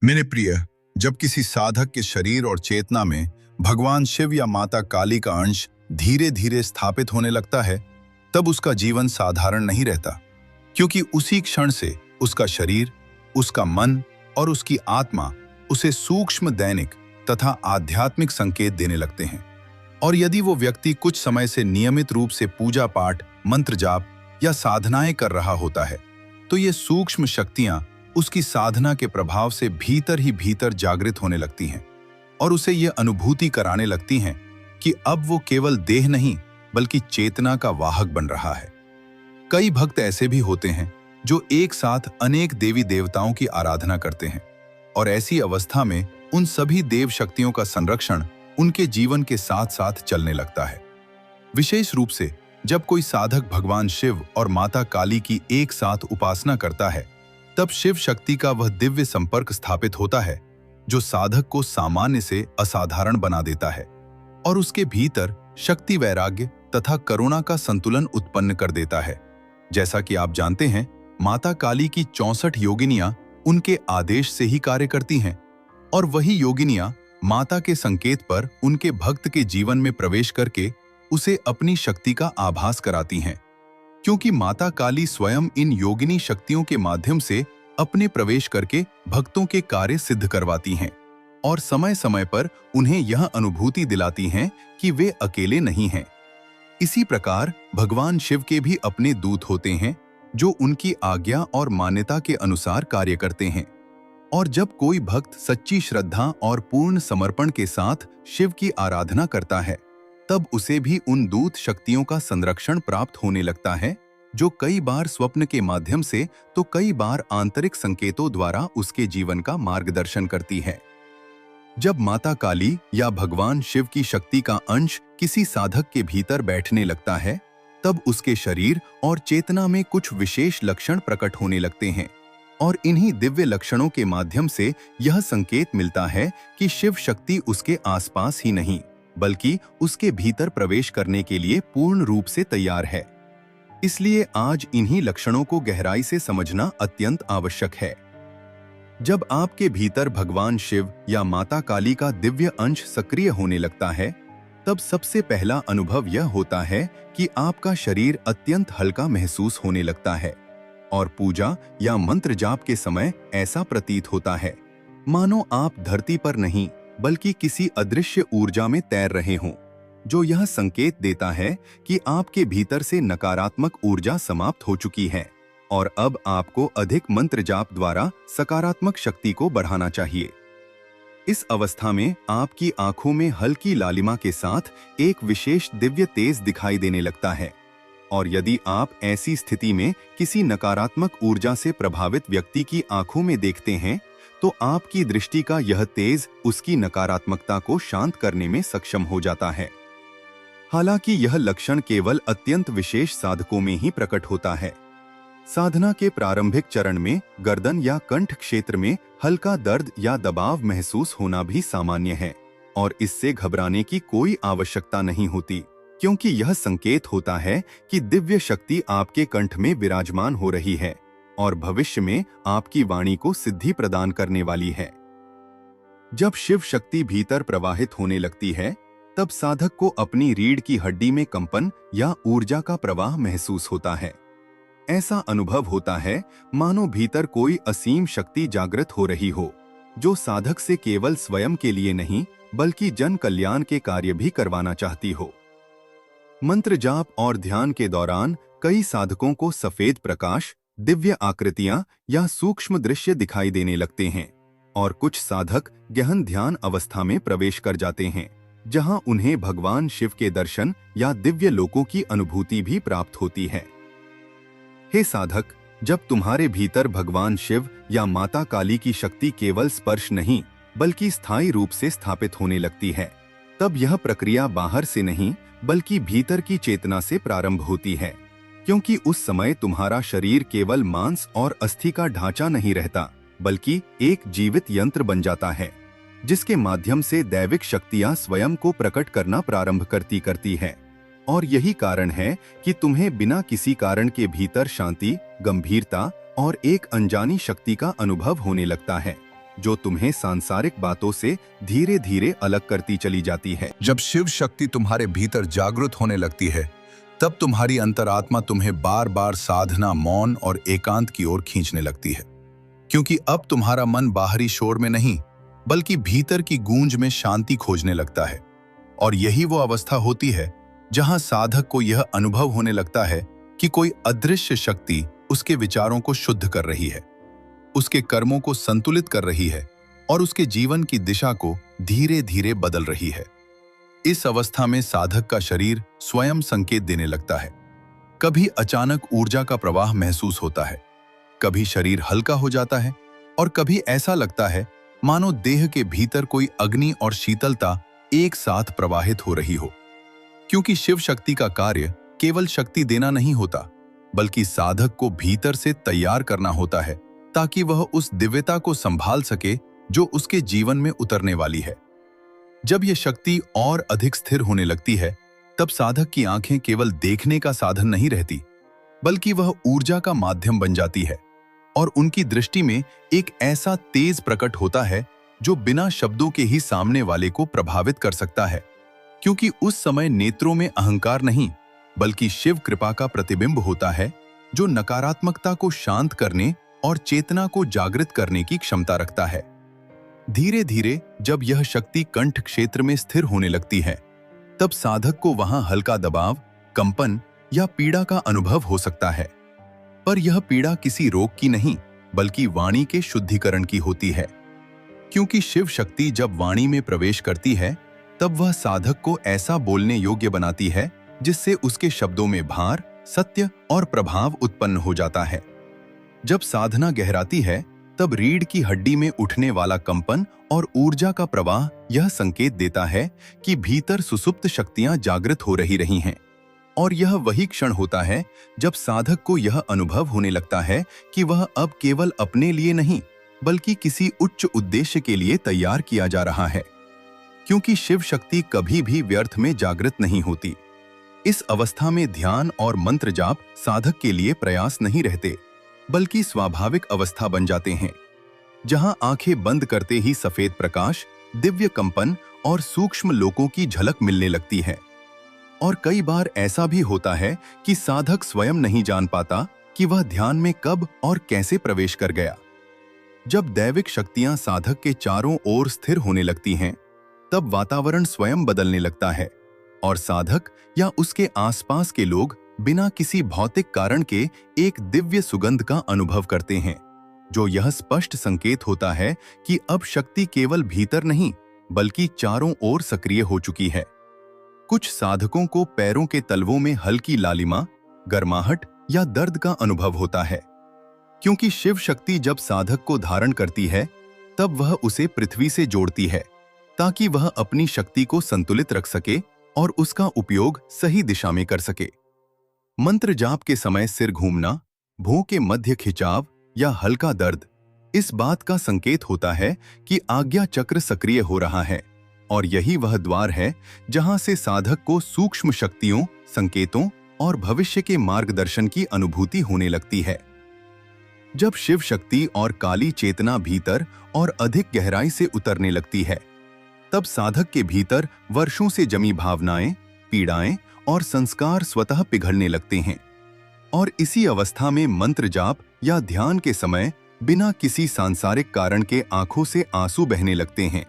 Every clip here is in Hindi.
मेरे प्रिय, जब किसी साधक के शरीर और चेतना में भगवान शिव या माता काली का अंश धीरे धीरे स्थापित होने लगता है, तब उसका जीवन साधारण नहीं रहता, क्योंकि उसी क्षण से उसका शरीर, उसका मन और उसकी आत्मा उसे सूक्ष्म दैनिक तथा आध्यात्मिक संकेत देने लगते हैं। और यदि वो व्यक्ति कुछ समय से नियमित रूप से पूजा पाठ, मंत्र जाप या साधनाएं कर रहा होता है, तो ये सूक्ष्म शक्तियां उसकी साधना के प्रभाव से भीतर ही भीतर जागृत होने लगती हैं और उसे ये अनुभूति कराने लगती हैं कि अब वो केवल देह नहीं बल्कि चेतना का वाहक बन रहा है। कई भक्त ऐसे भी होते हैं जो एक साथ अनेक देवी देवताओं की आराधना करते हैं और ऐसी अवस्था में उन सभी देव शक्तियों का संरक्षण उनके जीवन के साथ साथ चलने लगता है। विशेष रूप से जब कोई साधक भगवान शिव और माता काली की एक साथ उपासना करता है, तब शिव शक्ति का वह दिव्य संपर्क स्थापित होता है जो साधक को सामान्य से असाधारण बना देता है और उसके भीतर शक्ति, वैराग्य तथा करुणा का संतुलन उत्पन्न कर देता है। जैसा कि आप जानते हैं, माता काली की 64 योगिनियां उनके आदेश से ही कार्य करती हैं और वही योगिनियां माता के संकेत पर उनके भक्त के जीवन में प्रवेश करके उसे अपनी शक्ति का आभास कराती हैं। क्योंकि माता काली स्वयं इन योगिनी शक्तियों के माध्यम से अपने प्रवेश करके भक्तों के कार्य सिद्ध करवाती हैं और समय समय पर उन्हें यह अनुभूति दिलाती हैं कि वे अकेले नहीं हैं। इसी प्रकार भगवान शिव के भी अपने दूत होते हैं जो उनकी आज्ञा और मान्यता के अनुसार कार्य करते हैं। और जब कोई भक्त सच्ची श्रद्धा और पूर्ण समर्पण के साथ शिव की आराधना करता है, तब उसे भी उन दूत शक्तियों का संरक्षण प्राप्त होने लगता है जो कई बार स्वप्न के माध्यम से तो कई बार आंतरिक संकेतों द्वारा उसके जीवन का मार्गदर्शन करती है। जब माता काली या भगवान शिव की शक्ति का अंश किसी साधक के भीतर बैठने लगता है, तब उसके शरीर और चेतना में कुछ विशेष लक्षण प्रकट होने लगते हैं और इन्हीं दिव्य लक्षणों के माध्यम से यह संकेत मिलता है कि शिव शक्ति उसके आसपास ही नहीं बल्कि उसके भीतर प्रवेश करने के लिए पूर्ण रूप से तैयार है। इसलिए आज इन्हीं लक्षणों को गहराई से समझना अत्यंत आवश्यक है। जब आपके भीतर भगवान शिव या माता काली का दिव्य अंश सक्रिय होने लगता है, तब सबसे पहला अनुभव यह होता है कि आपका शरीर अत्यंत हल्का महसूस होने लगता है और पूजा या मंत्र जाप के समय ऐसा प्रतीत होता है मानो आप धरती पर नहीं बल्कि किसी अदृश्य ऊर्जा में तैर रहे हों, जो यह संकेत देता है कि आपके भीतर से नकारात्मक ऊर्जा समाप्त हो चुकी है और अब आपको अधिक मंत्र जाप द्वारा सकारात्मक शक्ति को बढ़ाना चाहिए। इस अवस्था में आपकी आंखों में हल्की लालिमा के साथ एक विशेष दिव्य तेज दिखाई देने लगता है और यदि आप ऐसी स्थिति में किसी नकारात्मक ऊर्जा से प्रभावित व्यक्ति की आंखों में देखते हैं, तो आपकी दृष्टि का यह तेज उसकी नकारात्मकता को शांत करने में सक्षम हो जाता है। हालांकि यह लक्षण केवल अत्यंत विशेष साधकों में ही प्रकट होता है। साधना के प्रारंभिक चरण में गर्दन या कंठ क्षेत्र में हल्का दर्द या दबाव महसूस होना भी सामान्य है और इससे घबराने की कोई आवश्यकता नहीं होती, क्योंकि यह संकेत होता है कि दिव्य शक्ति आपके कंठ में विराजमान हो रही है और भविष्य में आपकी वाणी को सिद्धि प्रदान करने वाली है। जब शिव शक्ति भीतर प्रवाहित होने लगती है, तब साधक को अपनी रीढ़ की हड्डी में कंपन या ऊर्जा का प्रवाह महसूस होता है। ऐसा अनुभव होता है मानो भीतर कोई असीम शक्ति जागृत हो रही हो, जो साधक से केवल स्वयं के लिए नहीं बल्कि जन कल्याण के कार्य भी करवाना चाहती हो। मंत्र जाप और ध्यान के दौरान कई साधकों को सफेद प्रकाश, दिव्य आकृतियां या सूक्ष्म दृश्य दिखाई देने लगते हैं और कुछ साधक गहन ध्यान अवस्था में प्रवेश कर जाते हैं, जहां उन्हें भगवान शिव के दर्शन या दिव्य लोकों की अनुभूति भी प्राप्त होती है। हे साधक, जब तुम्हारे भीतर भगवान शिव या माता काली की शक्ति केवल स्पर्श नहीं बल्कि स्थायी रूप से स्थापित होने लगती है, तब यह प्रक्रिया बाहर से नहीं बल्कि भीतर की चेतना से प्रारंभ होती है, क्योंकि उस समय तुम्हारा शरीर केवल मांस और अस्थि का ढांचा नहीं रहता बल्कि एक जीवित यंत्र बन जाता है, जिसके माध्यम से दैविक शक्तियां स्वयं को प्रकट करना प्रारंभ करती है। और यही कारण है कि तुम्हें बिना किसी कारण के भीतर शांति, गंभीरता और एक अनजानी शक्ति का अनुभव होने लगता है, जो तुम्हें सांसारिक बातों से धीरे धीरे अलग करती चली जाती है। जब शिव शक्ति तुम्हारे भीतर जागृत होने लगती है, तब तुम्हारी अंतरात्मा तुम्हें बार बार साधना, मौन और एकांत की ओर खींचने लगती है, क्योंकि अब तुम्हारा मन बाहरी शोर में नहीं बल्कि भीतर की गूंज में शांति खोजने लगता है। और यही वो अवस्था होती है जहां साधक को यह अनुभव होने लगता है कि कोई अदृश्य शक्ति उसके विचारों को शुद्ध कर रही है, उसके कर्मों को संतुलित कर रही है और उसके जीवन की दिशा को धीरे धीरे बदल रही है। इस अवस्था में साधक का शरीर स्वयं संकेत देने लगता है। कभी अचानक ऊर्जा का प्रवाह महसूस होता है, कभी शरीर हल्का हो जाता है और कभी ऐसा लगता है मानो देह के भीतर कोई अग्नि और शीतलता एक साथ प्रवाहित हो रही हो। क्योंकि शिव शक्ति का कार्य केवल शक्ति देना नहीं होता, बल्कि साधक को भीतर से तैयार करना होता है ताकि वह उस दिव्यता को संभाल सके जो उसके जीवन में उतरने वाली है। जब यह शक्ति और अधिक स्थिर होने लगती है, तब साधक की आंखें केवल देखने का साधन नहीं रहती, बल्कि वह ऊर्जा का माध्यम बन जाती है और उनकी दृष्टि में एक ऐसा तेज प्रकट होता है जो बिना शब्दों के ही सामने वाले को प्रभावित कर सकता है। क्योंकि उस समय नेत्रों में अहंकार नहीं बल्कि शिव कृपा का प्रतिबिंब होता है, जो नकारात्मकता को शांत करने और चेतना को जागृत करने की क्षमता रखता है। धीरे धीरे जब यह शक्ति कंठ क्षेत्र में स्थिर होने लगती है, तब साधक को वहां हल्का दबाव, कंपन या पीड़ा का अनुभव हो सकता है। पर यह पीड़ा किसी रोग की नहीं बल्कि वाणी के शुद्धिकरण की होती है। क्योंकि शिव शक्ति जब वाणी में प्रवेश करती है, तब वह साधक को ऐसा बोलने योग्य बनाती है जिससे उसके शब्दों में भार, सत्य और प्रभाव उत्पन्न हो जाता है। जब साधना गहराती है, तब रीढ़ की हड्डी में उठने वाला कंपन और ऊर्जा का प्रवाह यह संकेत देता है कि भीतर सुसुप्त शक्तियां जागृत हो रही हैं। और यह वही क्षण होता है जब साधक को यह अनुभव होने लगता है कि वह अब केवल अपने लिए नहीं बल्कि किसी उच्च उद्देश्य के लिए तैयार किया जा रहा है। क्योंकि शिव शक्ति कभी भी व्यर्थ में जागृत नहीं होती। इस अवस्था में ध्यान और मंत्र जाप साधक के लिए प्रयास नहीं रहते, बल्कि स्वाभाविक अवस्था बन जाते हैं, जहां आंखें बंद करते ही सफेद प्रकाश, दिव्य कंपन और सूक्ष्म लोकों की झलक मिलने लगती है। और कई बार ऐसा भी होता है कि साधक स्वयं नहीं जान पाता कि वह ध्यान में कब और कैसे प्रवेश कर गया। जब दैविक शक्तियां साधक के चारों ओर स्थिर होने लगती हैं, तब वातावरण स्वयं बदलने लगता है और साधक या उसके आसपास के लोग बिना किसी भौतिक कारण के एक दिव्य सुगंध का अनुभव करते हैं, जो यह स्पष्ट संकेत होता है कि अब शक्ति केवल भीतर नहीं बल्कि चारों ओर सक्रिय हो चुकी है। कुछ साधकों को पैरों के तलवों में हल्की लालिमा, गर्माहट या दर्द का अनुभव होता है। क्योंकि शिव शक्ति जब साधक को धारण करती है, तब वह उसे पृथ्वी से जोड़ती है ताकि वह अपनी शक्ति को संतुलित रख सके और उसका उपयोग सही दिशा में कर सके। मंत्र जाप के समय सिर घूमना, भौं के मध्य खिंचाव या हल्का दर्द इस बात का संकेत होता है कि आज्ञा चक्र सक्रिय हो रहा है और यही वह द्वार है जहां से साधक को सूक्ष्म शक्तियों, संकेतों और भविष्य के मार्गदर्शन की अनुभूति होने लगती है। जब शिव शक्ति और काली चेतना भीतर और अधिक गहराई से उतरने लगती है, तब साधक के भीतर वर्षों से जमी भावनाएं, पीड़ाएं और संस्कार स्वतः पिघलने लगते हैं। और इसी अवस्था में मंत्र जाप या ध्यान के समय बिना किसी सांसारिक कारण के आंखों से आंसू बहने लगते हैं,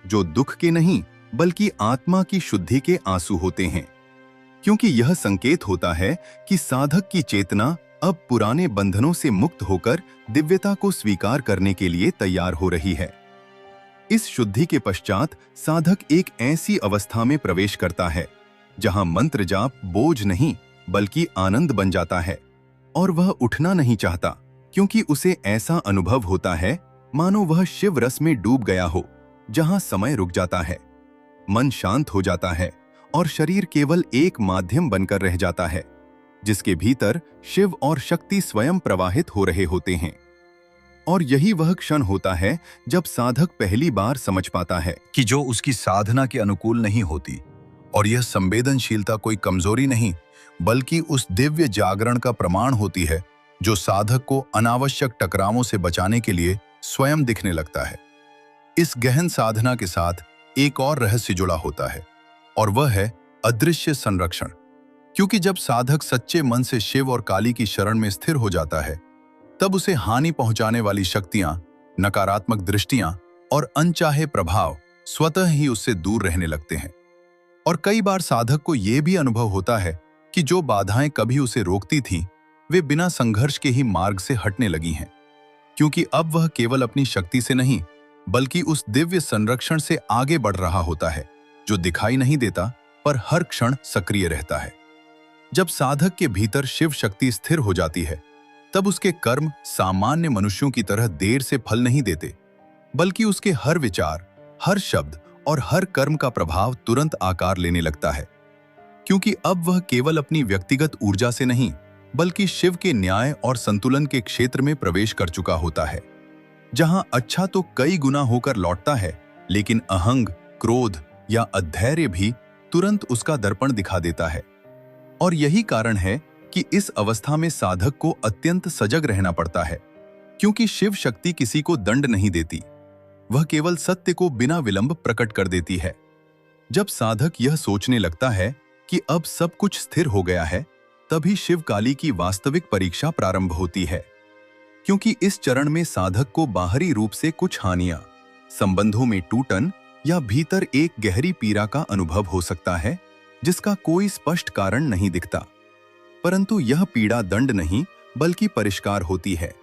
जो दुख के नहीं बल्कि आत्मा की शुद्धि के आंसू होते हैं। क्योंकि यह संकेत होता है कि साधक की चेतना अब पुराने बंधनों से मुक्त होकर दिव्यता को स्वीकार करने के लिए तैयार हो रही है। इस शुद्धि के पश्चात साधक एक ऐसी अवस्था में प्रवेश करता है जहां मंत्र जाप बोझ नहीं बल्कि आनंद बन जाता है और वह उठना नहीं चाहता, क्योंकि उसे ऐसा अनुभव होता है मानो वह शिव रस में डूब गया हो, जहां समय रुक जाता है, मन शांत हो जाता है और शरीर केवल एक माध्यम बनकर रह जाता है, जिसके भीतर शिव और शक्ति स्वयं प्रवाहित हो रहे होते हैं। और यही वह क्षण होता है जब साधक पहली बार समझ पाता है कि जो उसकी साधना के अनुकूल नहीं होती और यह संवेदनशीलता कोई कमजोरी नहीं बल्कि उस दिव्य जागरण का प्रमाण होती है जो साधक को अनावश्यक टकरावों से बचाने के लिए स्वयं दिखने लगता है। इस गहन साधना के साथ एक और रहस्य जुड़ा होता है, और वह है अदृश्य संरक्षण। क्योंकि जब साधक सच्चे मन से शिव और काली की शरण में स्थिर हो जाता है, तब उसे हानि पहुंचाने वाली शक्तियां, नकारात्मक दृष्टियां और अनचाहे प्रभाव स्वतः ही उससे दूर रहने लगते हैं। और कई बार साधक को यह भी अनुभव होता है कि जो बाधाएं कभी उसे रोकती थीं, वे बिना संघर्ष के ही मार्ग से हटने लगी हैं, क्योंकि अब वह केवल अपनी शक्ति से नहीं, बल्कि उस दिव्य संरक्षण से आगे बढ़ रहा होता है, जो दिखाई नहीं देता पर हर क्षण सक्रिय रहता है। जब साधक के भीतर शिव शक्ति स्थिर हो जाती है, तब उसके कर्म सामान्य मनुष्यों की तरह देर से फल नहीं देते, बल्कि उसके हर विचार, हर शब्द और हर कर्म का प्रभाव तुरंत आकार लेने लगता है। क्योंकि अब वह केवल अपनी व्यक्तिगत ऊर्जा से नहीं, बल्कि शिव के न्याय और संतुलन के क्षेत्र में प्रवेश कर चुका होता है, जहां अच्छा तो कई गुना होकर लौटता है, लेकिन अहंग, क्रोध या अधैर्य भी तुरंत उसका दर्पण दिखा देता है। और यही कारण है कि इस अवस्था में साधक को अत्यंत सजग रहना पड़ता है, क्योंकि शिव शक्ति किसी को दंड नहीं देती, वह केवल सत्य को बिना विलंब प्रकट कर देती है। जब साधक यह सोचने लगता है कि अब सब कुछ स्थिर हो गया है, तभी शिव काली की वास्तविक परीक्षा प्रारंभ होती है। क्योंकि इस चरण में साधक को बाहरी रूप से कुछ हानियां, संबंधों में टूटन या भीतर एक गहरी पीड़ा का अनुभव हो सकता है, जिसका कोई स्पष्ट कारण नहीं दिखता। परंतु यह पीड़ा दंड नहीं, बल्कि परिष्कार होती है,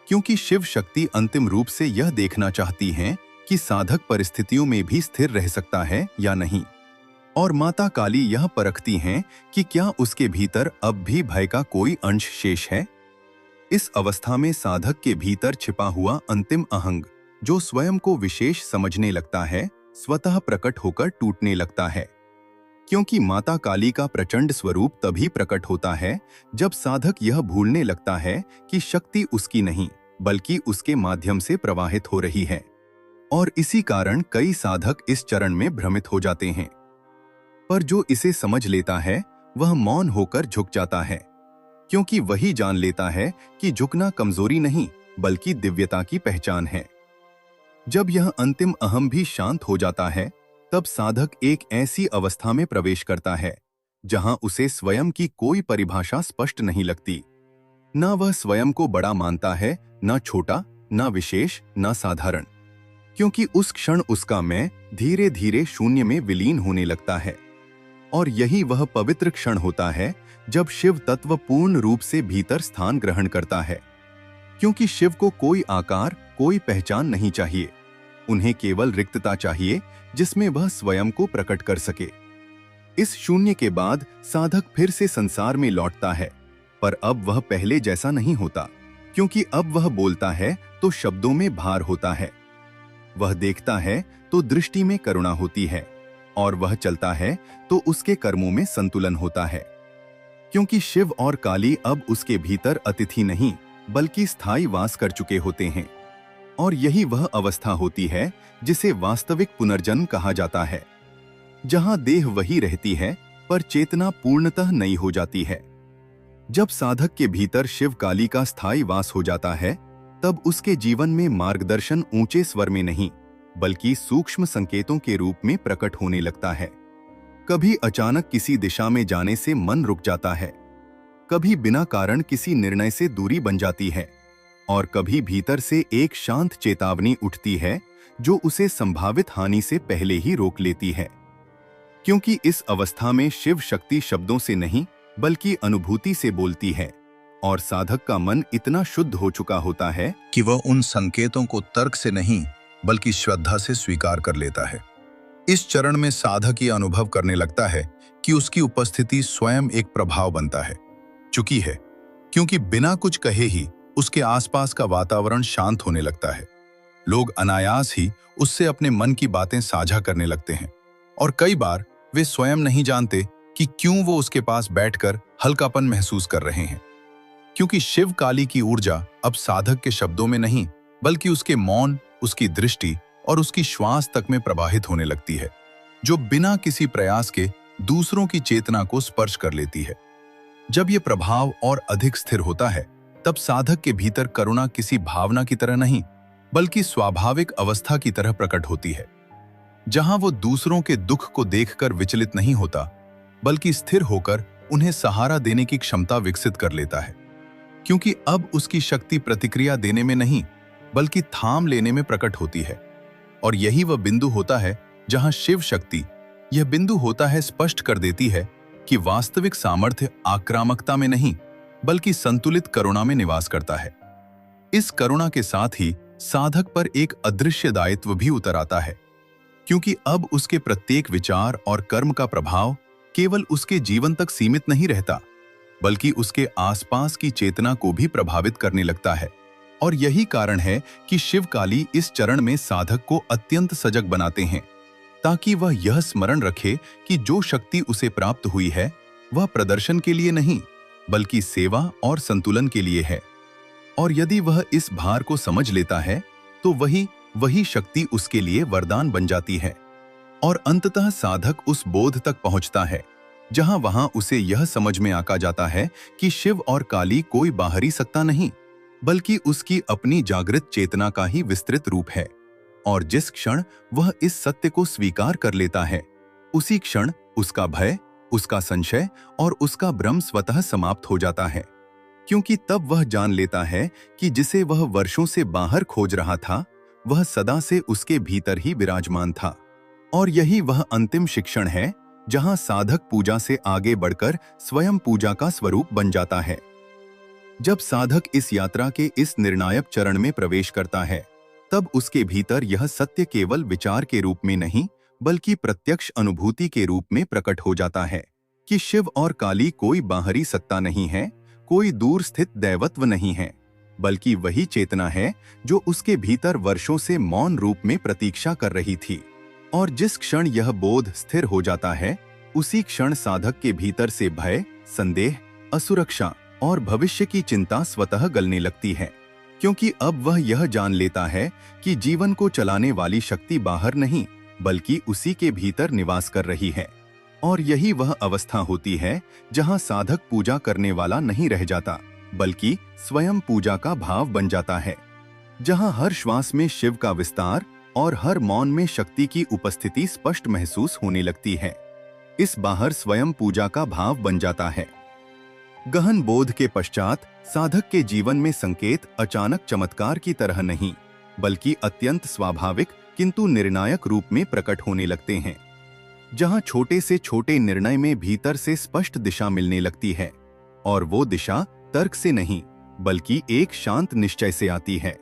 क्योंकि शिव शक्ति अंतिम रूप से यह देखना चाहती है कि साधक परिस्थितियों में भी स्थिर रह सकता है या नहीं। और माता काली यह परखती हैं कि क्या उसके भीतर अब भी भय का कोई अंश शेष है। इस अवस्था में साधक के भीतर छिपा हुआ अंतिम अहंग, जो स्वयं को विशेष समझने लगता है, स्वतः प्रकट होकर टूटने लगता है। क्योंकि माता काली का प्रचंड स्वरूप तभी प्रकट होता है जब साधक यह भूलने लगता है कि शक्ति उसकी नहीं, बल्कि उसके माध्यम से प्रवाहित हो रही है। और इसी कारण कई साधक इस चरण में भ्रमित हो जाते हैं। पर जो इसे समझ लेता है, वह मौन होकर झुक जाता है, क्योंकि वही जान लेता है कि झुकना कमजोरी नहीं, बल्कि दिव्यता की पहचान है। जब यह अंतिम अहम भी शांत हो जाता है, तब साधक एक ऐसी अवस्था में प्रवेश करता है जहां उसे स्वयं की कोई परिभाषा स्पष्ट नहीं लगती। न वह स्वयं को बड़ा मानता है, न छोटा, न विशेष, न साधारण, क्योंकि उस क्षण उसका मैं धीरे धीरे शून्य में विलीन होने लगता है। और यही वह पवित्र क्षण होता है जब शिव तत्व पूर्ण रूप से भीतर स्थान ग्रहण करता है। क्योंकि शिव को कोई आकार, कोई पहचान नहीं चाहिए, उन्हें केवल रिक्तता चाहिए जिसमें वह स्वयं को प्रकट कर सके। इस शून्य के बाद साधक फिर से संसार में लौटता है, पर अब वह पहले जैसा नहीं होता, क्योंकि अब वह बोलता है तो शब्दों में भार होता है, वह देखता है तो दृष्टि में करुणा होती है, और वह चलता है तो उसके कर्मों में संतुलन होता है। क्योंकि शिव और काली अब उसके भीतर अतिथि नहीं, बल्कि स्थायी वास कर चुके होते हैं। और यही वह अवस्था होती है जिसे वास्तविक पुनर्जन्म कहा जाता है, जहां देह वही रहती है पर चेतना पूर्णतः नई हो जाती है। जब साधक के भीतर शिव काली का स्थायी वास हो जाता है, तब उसके जीवन में मार्गदर्शन ऊंचे स्वर में नहीं, बल्कि सूक्ष्म संकेतों के रूप में प्रकट होने लगता है। कभी अचानक किसी दिशा में जाने से मन रुक जाता है, कभी बिना कारण किसी निर्णय से दूरी बन जाती है, और कभी भीतर से एक शांत चेतावनी उठती है जो उसे संभावित हानि से पहले ही रोक लेती है। क्योंकि इस अवस्था में शिव शक्ति शब्दों से नहीं, बल्कि अनुभूति से बोलती है, और साधक का मन इतना शुद्ध हो चुका होता है कि वह उन संकेतों को तर्क से नहीं, बल्कि श्रद्धा से स्वीकार कर लेता है। इस चरण में साधक यह अनुभव करने लगता है कि उसकी उपस्थिति स्वयं एक प्रभाव बनता है, चुकी है, क्योंकि बिना कुछ कहे ही उसके आसपास का वातावरण शांत होने लगता है। लोग अनायास ही उससे अपने मन की बातें साझा करने लगते हैं, और कई बार वे स्वयं नहीं जानते कि क्यों वो उसके पास बैठकर हल्कापन महसूस कर रहे हैं। क्योंकि शिव काली की ऊर्जा अब साधक के शब्दों में नहीं, बल्कि उसके मौन, उसकी दृष्टि और उसकी श्वास तक में प्रवाहित होने लगती है, जो बिना किसी प्रयास के दूसरों की चेतना को स्पर्श कर लेती है। जब ये प्रभाव और अधिक स्थिर होता है, तब साधक के भीतर करुणा किसी भावना की तरह नहीं, बल्कि स्वाभाविक अवस्था की तरह प्रकट होती है, जहां वो दूसरों के दुख को देखकर विचलित नहीं होता, बल्कि स्थिर होकर उन्हें सहारा देने की क्षमता विकसित कर लेता है। क्योंकि अब उसकी शक्ति प्रतिक्रिया देने में नहीं, बल्कि थाम लेने में प्रकट होती है। और यही वह बिंदु होता है जहां शिव शक्ति यह बिंदु होता है स्पष्ट कर देती है कि वास्तविक सामर्थ्य आक्रामकता में नहीं, बल्कि संतुलित करुणा में निवास करता है। इस करुणा के साथ ही साधक पर एक अदृश्य दायित्व भी उतर आता है, क्योंकि अब उसके प्रत्येक विचार और कर्म का प्रभाव केवल उसके जीवन तक सीमित नहीं रहता, बल्कि उसके आसपास की चेतना को भी प्रभावित करने लगता है। और यही कारण है कि शिवकाली इस चरण में साधक को अत्यंत सजग बनाते हैं, ताकि वह यह स्मरण रखे कि जो शक्ति उसे प्राप्त हुई है वह प्रदर्शन के लिए नहीं, बल्कि सेवा और संतुलन के लिए है। और यदि वह इस भार को समझ लेता है तो वही शक्ति उसके लिए वरदान बन जाती है। और अंततः साधक उस बोध तक पहुंचता है जहां वहां उसे यह समझ में आका जाता है कि शिव और काली कोई बाहरी सत्ता नहीं, बल्कि उसकी अपनी जागृत चेतना का ही विस्तृत रूप है। और जिस क्षण वह इस सत्य को स्वीकार कर लेता है, उसी क्षण उसका भय, उसका संशय और उसका भ्रम स्वतः समाप्त हो जाता है। क्योंकि तब वह जान लेता है कि जिसे वह वर्षों से बाहर खोज रहा था, वह सदा से उसके भीतर ही विराजमान था। और यही वह अंतिम शिक्षण है जहां साधक पूजा से आगे बढ़कर स्वयं पूजा का स्वरूप बन जाता है। जब साधक इस यात्रा के इस निर्णायक चरण में प्रवेश करता है, तब उसके भीतर यह सत्य केवल विचार के रूप में नहीं, बल्कि प्रत्यक्ष अनुभूति के रूप में प्रकट हो जाता है कि शिव और काली कोई बाहरी सत्ता नहीं है, कोई दूर स्थित दैवत्व नहीं है, बल्कि वही चेतना है जो उसके भीतर वर्षों से मौन रूप में प्रतीक्षा कर रही थी। और जिस क्षण यह बोध स्थिर हो जाता है, उसी क्षण साधक के भीतर से भय, संदेह, असुरक्षा और भविष्य की चिंता स्वतः गलने लगती है। क्योंकि अब वह यह जान लेता है कि जीवन को चलाने वाली शक्ति बाहर नहीं, बल्कि उसी के भीतर निवास कर रही है। और यही वह अवस्था होती है जहां साधक पूजा करने वाला नहीं रह जाता, बल्कि स्वयं पूजा का भाव बन जाता है, जहां हर श्वास में शिव का विस्तार और हर मौन में शक्ति की उपस्थिति स्पष्ट महसूस होने लगती है। इस बाहर स्वयं पूजा का भाव बन जाता है। गहन बोध के पश्चात साधक के जीवन में संकेत अचानक चमत्कार की तरह नहीं, बल्कि अत्यंत स्वाभाविक किंतु निर्णायक रूप में प्रकट होने लगते हैं, जहां छोटे से छोटे निर्णय में भीतर से स्पष्ट दिशा मिलने लगती है। और वो दिशा तर्क से नहीं, बल्कि एक शांत निश्चय से आती है।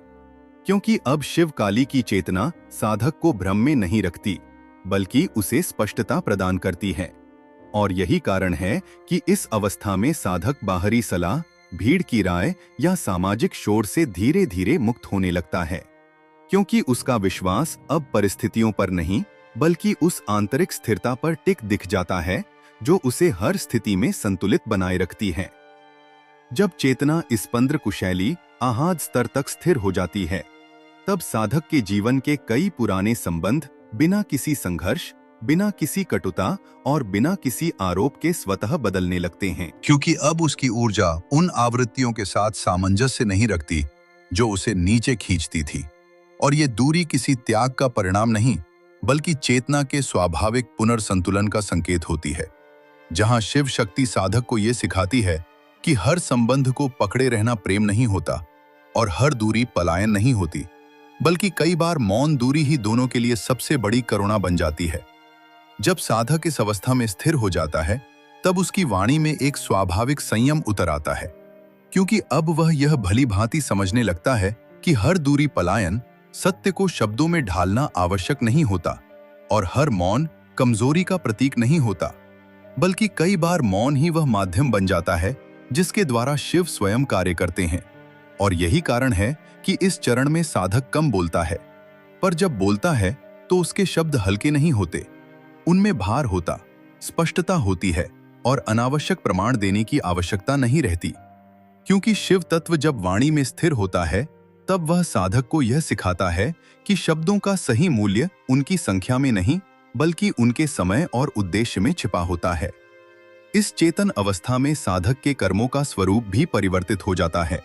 क्योंकि अब शिव काली की चेतना साधक को भ्रम में नहीं रखती, बल्कि उसे स्पष्टता प्रदान करती है। और यही कारण है कि इस अवस्था में साधक बाहरी सलाह, भीड़ की राय या सामाजिक शोर से धीरे धीरे मुक्त होने लगता है, क्योंकि उसका विश्वास अब परिस्थितियों पर नहीं, बल्कि उस आंतरिक स्थिरता पर टिक दिख जाता है जो उसे हर स्थिति में संतुलित बनाए रखती है। जब चेतना स्पंद्र कुशैली आहाद स्तर तक स्थिर हो जाती है, तब साधक के जीवन के कई पुराने संबंध बिना किसी संघर्ष, बिना किसी कटुता और बिना किसी आरोप के स्वतः बदलने लगते हैं। क्योंकि अब उसकी ऊर्जा उन आवृत्तियों के साथ सामंजस्य नहीं रखती जो उसे नीचे खींचती थी। और ये दूरी किसी त्याग का परिणाम नहीं, बल्कि चेतना के स्वाभाविक पुनर्संतुलन का संकेत होती है, जहां शिव शक्ति साधक को ये सिखाती है कि हर संबंध को पकड़े रहना प्रेम नहीं होता और हर दूरी पलायन नहीं होती, बल्कि कई बार मौन दूरी ही दोनों के लिए सबसे बड़ी करुणा बन जाती है। जब साधक इस अवस्था में स्थिर हो जाता है, तब उसकी वाणी में एक स्वाभाविक संयम उतर आता है, क्योंकि अब वह यह भली भांति समझने लगता है कि हर दूरी पलायन, सत्य को शब्दों में ढालना आवश्यक नहीं होता, और हर मौन कमजोरी का प्रतीक नहीं होता, बल्कि कई बार मौन ही वह माध्यम बन जाता है जिसके द्वारा शिव स्वयं कार्य करते हैं। और यही कारण है कि इस चरण में साधक कम बोलता है, पर जब बोलता है तो उसके शब्द हल्के नहीं होते, उनमें भार होता, स्पष्टता होती है और अनावश्यक प्रमाण देने की आवश्यकता नहीं रहती। क्योंकि शिव तत्व जब वाणी में स्थिर होता है, तब वह साधक को यह सिखाता है कि शब्दों का सही मूल्य उनकी संख्या में नहीं, बल्कि उनके समय और उद्देश्य में छिपा होता है। इस चेतन अवस्था में साधक के कर्मों का स्वरूप भी परिवर्तित हो जाता है,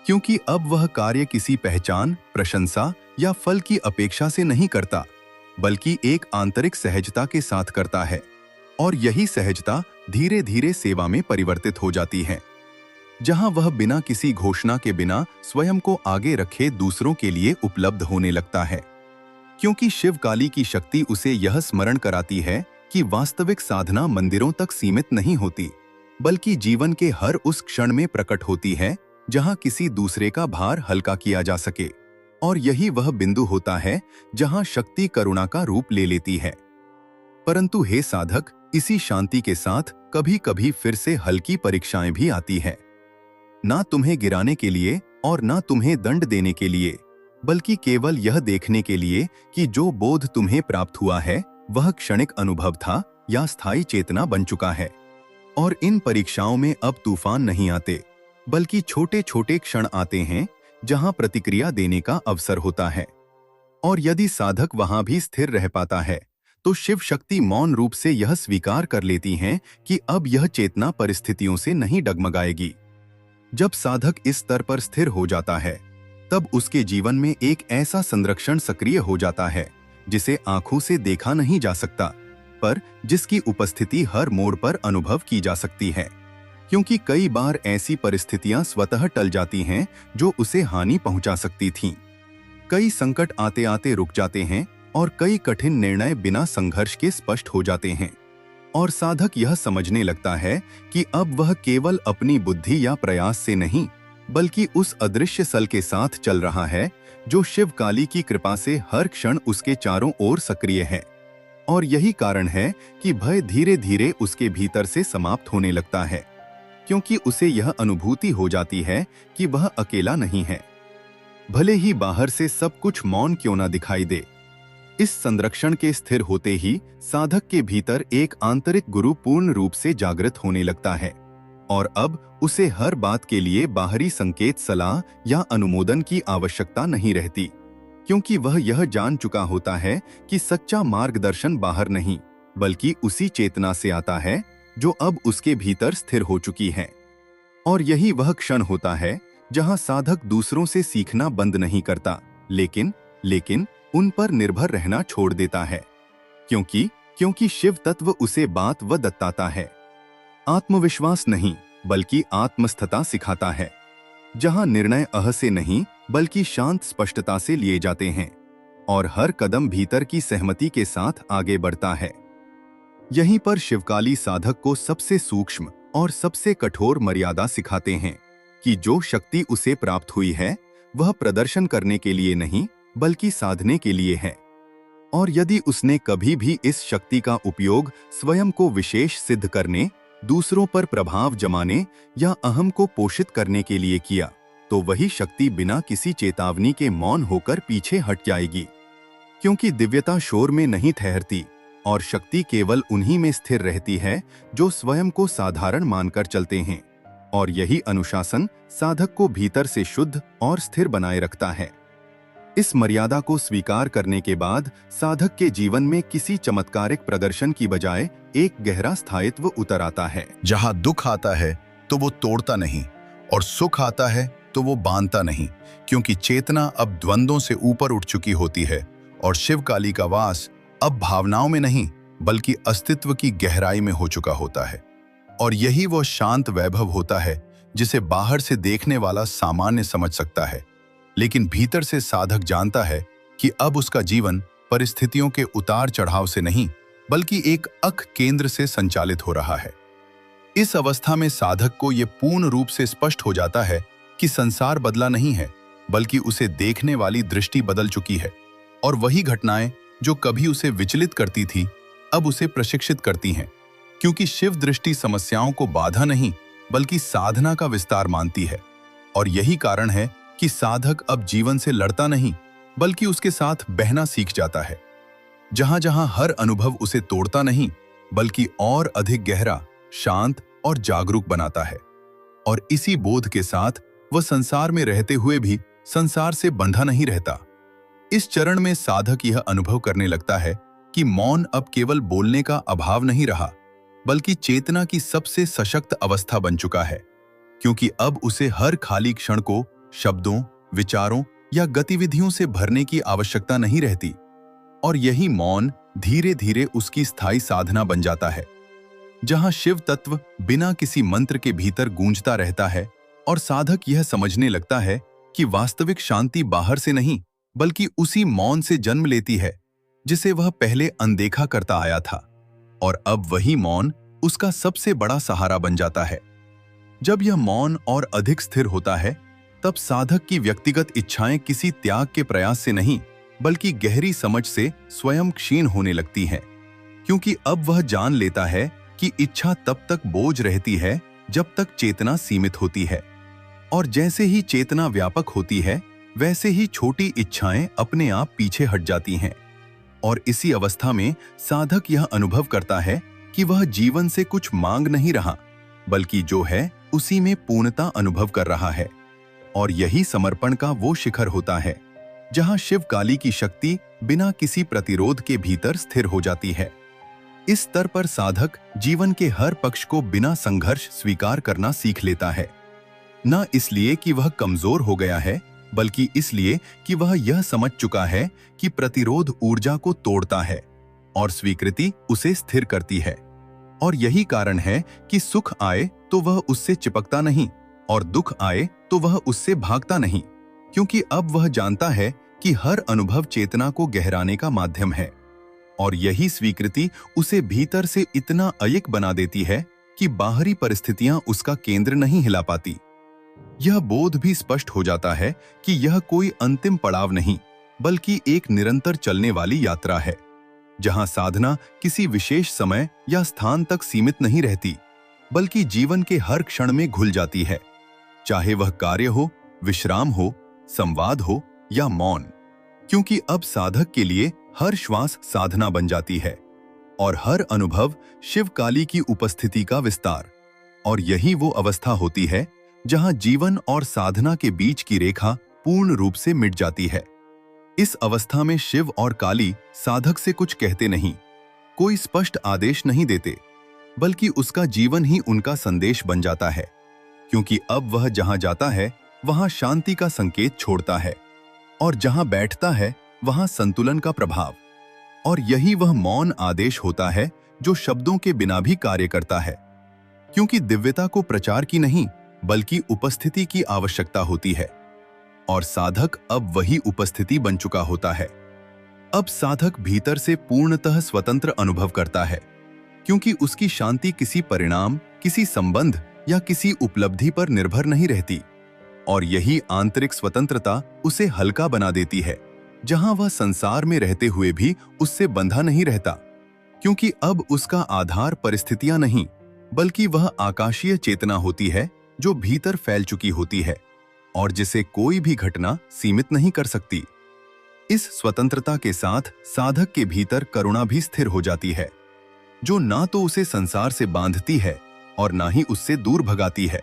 क्योंकि अब वह कार्य किसी पहचान, प्रशंसा या फल की अपेक्षा से नहीं करता, बल्कि एक आंतरिक सहजता के साथ करता है। और यही सहजता धीरे धीरे सेवा में परिवर्तित हो जाती है, जहां वह बिना किसी घोषणा के बिना स्वयं को आगे रखे दूसरों के लिए उपलब्ध होने लगता है। क्योंकि शिव काली की शक्ति उसे यह स्मरण कराती है कि वास्तविक साधना मंदिरों तक सीमित नहीं होती, बल्कि जीवन के हर उस क्षण में प्रकट होती है जहां किसी दूसरे का भार हल्का किया जा सके। और यही वह बिंदु होता है जहां शक्ति करुणा का रूप ले लेती है। परंतु हे साधक, इसी शांति के साथ कभी कभी फिर से हल्की परीक्षाएं भी आती है, ना तुम्हें गिराने के लिए और ना तुम्हें दंड देने के लिए, बल्कि केवल यह देखने के लिए कि जो बोध तुम्हें प्राप्त हुआ है वह क्षणिक अनुभव था या स्थायी चेतना बन चुका है। और इन परीक्षाओं में अब तूफान नहीं आते, बल्कि छोटे छोटे क्षण आते हैं जहां प्रतिक्रिया देने का अवसर होता है। और यदि साधक वहां भी स्थिर रह पाता है तो शिव शक्ति मौन रूप से यह स्वीकार कर लेती हैं कि अब यह चेतना परिस्थितियों से नहीं डगमगाएगी। जब साधक इस स्तर पर स्थिर हो जाता है, तब उसके जीवन में एक ऐसा संरक्षण सक्रिय हो जाता है जिसे आंखों से देखा नहीं जा सकता, पर जिसकी उपस्थिति हर मोड़ पर अनुभव की जा सकती है। क्योंकि कई बार ऐसी परिस्थितियां स्वतः टल जाती हैं जो उसे हानि पहुंचा सकती थीं। कई संकट आते आते रुक जाते हैं और कई कठिन निर्णय बिना संघर्ष के स्पष्ट हो जाते हैं। और साधक यह समझने लगता है कि अब वह केवल अपनी बुद्धि या प्रयास से नहीं, बल्कि उस अदृश्य सल के साथ चल रहा है जो शिव काली की कृपा से हर क्षण उसके चारों ओर सक्रिय है। और यही कारण है कि भय धीरे धीरे उसके भीतर से समाप्त होने लगता है, क्योंकि उसे यह अनुभूति हो जाती है कि वह अकेला नहीं है, भले ही बाहर से सब कुछ मौन क्यों न दिखाई दे। इस संरक्षण के स्थिर होते ही साधक के भीतर एक आंतरिक गुरु पूर्ण रूप से जागृत होने लगता है, और अब उसे हर बात के लिए बाहरी संकेत, सलाह या अनुमोदन की आवश्यकता नहीं रहती, क्योंकि वह यह जान चुका होता है कि सच्चा मार्गदर्शन बाहर नहीं, बल्कि उसी चेतना से आता है जो अब उसके भीतर स्थिर हो चुकी है। और यही वह क्षण होता है जहां साधक दूसरों से सीखना बंद नहीं करता, लेकिन उन पर निर्भर रहना छोड़ देता है, क्योंकि शिव तत्व उसे बात व दत्ताता है। आत्मविश्वास नहीं, बल्कि आत्मस्थता सिखाता है, जहां निर्णय अह से नहीं बल्कि शांत स्पष्टता से लिए जाते हैं, और हर कदम भीतर की सहमति के साथ आगे बढ़ता है। यहीं पर शिवकाली साधक को सबसे सूक्ष्म और सबसे कठोर मर्यादा सिखाते हैं कि जो शक्ति उसे प्राप्त हुई है वह प्रदर्शन करने के लिए नहीं, बल्कि साधने के लिए है। और यदि उसने कभी भी इस शक्ति का उपयोग स्वयं को विशेष सिद्ध करने, दूसरों पर प्रभाव जमाने या अहम को पोषित करने के लिए किया, तो वही शक्ति बिना किसी चेतावनी के मौन होकर पीछे हट जाएगी। क्योंकि दिव्यता शोर में नहीं ठहरती, और शक्ति केवल उन्हीं में स्थिर रहती है जो स्वयं को साधारण मानकर चलते हैं। और यही अनुशासन साधक को भीतर से शुद्ध और स्थिर बनाए रखता है। इस मर्यादा को स्वीकार करने के बाद साधक के जीवन में किसी चमत्कारिक प्रदर्शन की बजाय एक गहरा स्थायित्व उतर आता है। जहां दुख आता है तो वो तोड़ता नहीं, और सुख आता है तो वो बांधता नहीं, क्योंकि चेतना अब द्वंद्वों से ऊपर उठ चुकी होती है, और शिव काली का वास अब भावनाओं में नहीं बल्कि अस्तित्व की गहराई में हो चुका होता है। और यही वो शांत वैभव होता है जिसे बाहर से देखने वाला सामान्य समझ सकता है, लेकिन भीतर से साधक जानता है कि अब उसका जीवन परिस्थितियों के उतार चढ़ाव से नहीं बल्कि एक अख केंद्र से संचालित हो रहा है। इस अवस्था में साधक को यह पूर्ण रूप से स्पष्ट हो जाता है कि संसार बदला नहीं है, बल्कि उसे देखने वाली दृष्टि बदल चुकी है, और वही घटनाएं जो कभी उसे विचलित करती थी अब उसे प्रशिक्षित करती हैं, क्योंकि शिव दृष्टि समस्याओं को बाधा नहीं बल्कि साधना का विस्तार मानती है। और यही कारण है कि साधक अब जीवन से लड़ता नहीं बल्कि उसके साथ बहना सीख जाता है, जहां जहां हर अनुभव उसे तोड़ता नहीं बल्कि और अधिक गहरा, शांत और जागरूक बनाता है। और इसी बोध के साथ वह संसार में रहते हुए भी संसार से बंधा नहीं रहता। इस चरण में साधक यह अनुभव करने लगता है कि मौन अब केवल बोलने का अभाव नहीं रहा, बल्कि चेतना की सबसे सशक्त अवस्था बन चुका है, क्योंकि अब उसे हर खाली क्षण को शब्दों, विचारों या गतिविधियों से भरने की आवश्यकता नहीं रहती। और यही मौन धीरे धीरे उसकी स्थायी साधना बन जाता है, जहां शिव तत्व बिना किसी मंत्र के भीतर गूंजता रहता है और साधक यह समझने लगता है कि वास्तविक शांति बाहर से नहीं बल्कि उसी मौन से जन्म लेती है जिसे वह पहले अनदेखा करता आया था। और अब वही मौन उसका सबसे बड़ा सहारा बन जाता है। जब यह मौन और अधिक स्थिर होता है, तब साधक की व्यक्तिगत इच्छाएं किसी त्याग के प्रयास से नहीं बल्कि गहरी समझ से स्वयं क्षीण होने लगती हैं, क्योंकि अब वह जान लेता है कि इच्छा तब तक बोझ रहती है जब तक चेतना सीमित होती है, और जैसे ही चेतना व्यापक होती है वैसे ही छोटी इच्छाएं अपने आप पीछे हट जाती हैं। और इसी अवस्था में साधक यह अनुभव करता है कि वह जीवन से कुछ मांग नहीं रहा बल्कि जो है उसी में पूर्णता अनुभव कर रहा है। और यही समर्पण का वो शिखर होता है जहां शिव काली की शक्ति बिना किसी प्रतिरोध के भीतर स्थिर हो जाती है। इस स्तर पर साधक जीवन के हर पक्ष को बिना संघर्ष स्वीकार करना सीख लेता है, न इसलिए कि वह कमजोर हो गया है बल्कि इसलिए कि वह यह समझ चुका है कि प्रतिरोध ऊर्जा को तोड़ता है और स्वीकृति उसे स्थिर करती है। और यही कारण है कि सुख आए तो वह उससे चिपकता नहीं और दुख आए तो वह उससे भागता नहीं, क्योंकि अब वह जानता है कि हर अनुभव चेतना को गहराने का माध्यम है। और यही स्वीकृति उसे भीतर से इतना अयिक बना देती है कि बाहरी परिस्थितियां उसका केंद्र नहीं हिला पाती। यह बोध भी स्पष्ट हो जाता है कि यह कोई अंतिम पड़ाव नहीं बल्कि एक निरंतर चलने वाली यात्रा है, जहां साधना किसी विशेष समय या स्थान तक सीमित नहीं रहती बल्कि जीवन के हर क्षण में घुल जाती है, चाहे वह कार्य हो, विश्राम हो, संवाद हो या मौन, क्योंकि अब साधक के लिए हर श्वास साधना बन जाती है और हर अनुभव शिव काली की उपस्थिति का विस्तार। और यही वो अवस्था होती है जहां जीवन और साधना के बीच की रेखा पूर्ण रूप से मिट जाती है। इस अवस्था में शिव और काली साधक से कुछ कहते नहीं, कोई स्पष्ट आदेश नहीं देते, बल्कि उसका जीवन ही उनका संदेश बन जाता है, क्योंकि अब वह जहां जाता है वहां शांति का संकेत छोड़ता है और जहां बैठता है वहां संतुलन का प्रभाव। और यही वह मौन आदेश होता है जो शब्दों के बिना भी कार्य करता है, क्योंकि दिव्यता को प्रचार की नहीं बल्कि उपस्थिति की आवश्यकता होती है। और साधक अब वही उपस्थिति बन चुका होता है। अब साधक भीतर से पूर्णतः स्वतंत्र अनुभव करता है, क्योंकि उसकी शांति किसी परिणाम, किसी संबंध या किसी उपलब्धि पर निर्भर नहीं रहती। और यही आंतरिक स्वतंत्रता उसे हल्का बना देती है, जहां वह संसार में रहते हुए भी उससे बंधा नहीं रहता, क्योंकि अब उसका आधार परिस्थितियां नहीं बल्कि वह आकाशीय चेतना होती है जो भीतर फैल चुकी होती है और जिसे कोई भी घटना सीमित नहीं कर सकती। इस स्वतंत्रता के साथ साधक के भीतर करुणा भी स्थिर हो जाती है, जो ना तो उसे संसार से बांधती है और ना ही उससे दूर भगाती है।